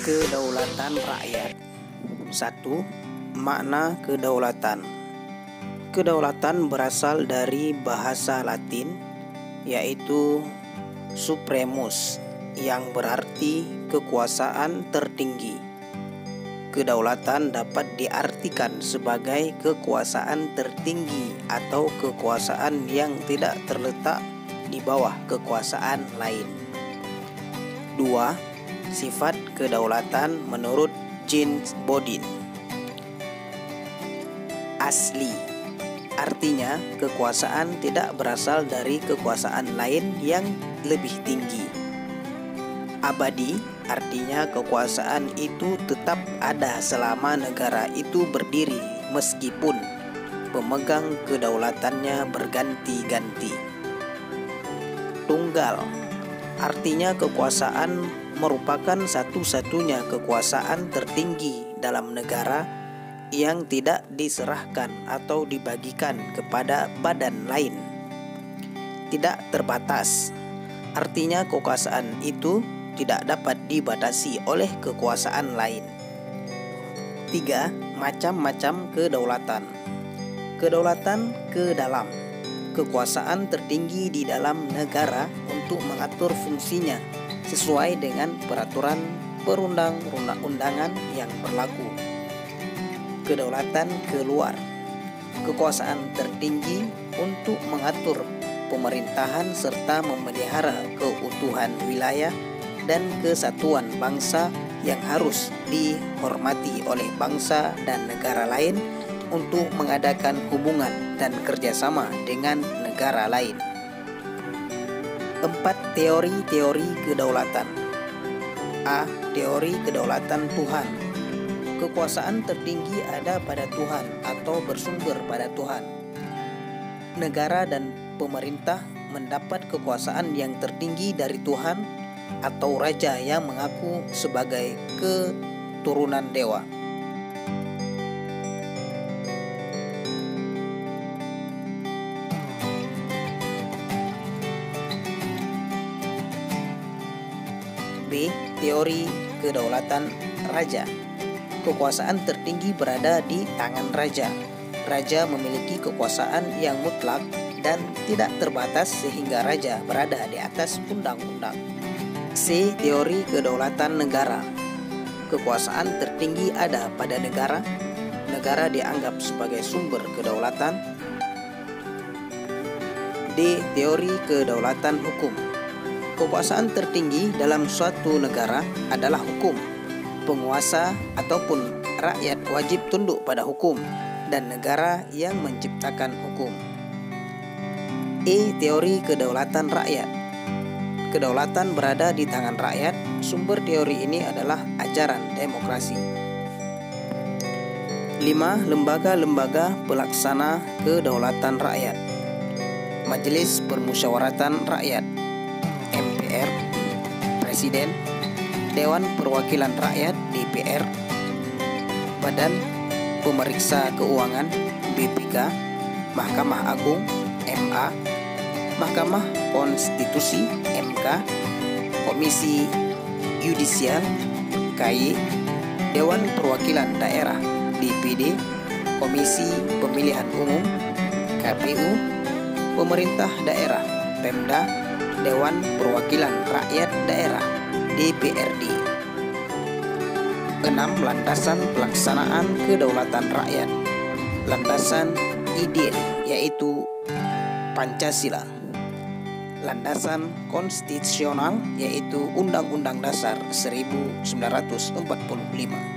Kedaulatan rakyat. 1. Makna kedaulatan. Kedaulatan berasal dari bahasa Latin, yaitu supremus, yang berarti kekuasaan tertinggi. Kedaulatan dapat diartikan sebagai kekuasaan tertinggi atau kekuasaan yang tidak terletak di bawah kekuasaan lain. 2. Sifat kedaulatan menurut James Bodin. Asli, artinya kekuasaan tidak berasal dari kekuasaan lain yang lebih tinggi. Abadi, artinya kekuasaan itu tetap ada selama negara itu berdiri meskipun pemegang kedaulatannya berganti-ganti. Tunggal, artinya kekuasaan merupakan satu-satunya kekuasaan tertinggi dalam negara yang tidak diserahkan atau dibagikan kepada badan lain. Tidak terbatas, artinya kekuasaan itu tidak dapat dibatasi oleh kekuasaan lain. 3. Macam-macam kedaulatan. Kedaulatan ke dalam, kekuasaan tertinggi di dalam negara untuk mengatur fungsinya sesuai dengan peraturan perundang-undangan yang berlaku. Kedaulatan keluar, kekuasaan tertinggi untuk mengatur pemerintahan serta memelihara keutuhan wilayah dan kesatuan bangsa yang harus dihormati oleh bangsa dan negara lain untuk mengadakan hubungan dan kerjasama dengan negara lain. 4. Teori-teori kedaulatan. A. Teori kedaulatan Tuhan. Kekuasaan tertinggi ada pada Tuhan atau bersumber pada Tuhan. Negara dan pemerintah mendapat kekuasaan yang tertinggi dari Tuhan atau raja yang mengaku sebagai keturunan dewa. B. Teori kedaulatan raja. Kekuasaan tertinggi berada di tangan raja. Raja memiliki kekuasaan yang mutlak dan tidak terbatas sehingga raja berada di atas undang-undang. C. Teori kedaulatan negara. Kekuasaan tertinggi ada pada negara. Negara dianggap sebagai sumber kedaulatan. D. Teori kedaulatan hukum. Kekuasaan tertinggi dalam suatu negara adalah hukum. Penguasa ataupun rakyat wajib tunduk pada hukum dan negara yang menciptakan hukum. E. Teori kedaulatan rakyat. Kedaulatan berada di tangan rakyat. Sumber teori ini adalah ajaran demokrasi. 5. Lembaga-lembaga pelaksana kedaulatan rakyat. Majelis Permusyawaratan Rakyat, MPR, Presiden, Dewan Perwakilan Rakyat, DPR, Badan Pemeriksa Keuangan, BPK, Mahkamah Agung, MA, Mahkamah Konstitusi, MK, Komisi Yudisial, KY, Dewan Perwakilan Daerah, DPD, Komisi Pemilihan Umum, KPU, Pemerintah Daerah, Pemda, Dewan Perwakilan Rakyat Daerah, DPRD. 6. Landasan pelaksanaan kedaulatan rakyat. Landasan ideal yaitu Pancasila. Landasan konstitusional yaitu Undang-Undang Dasar 1945.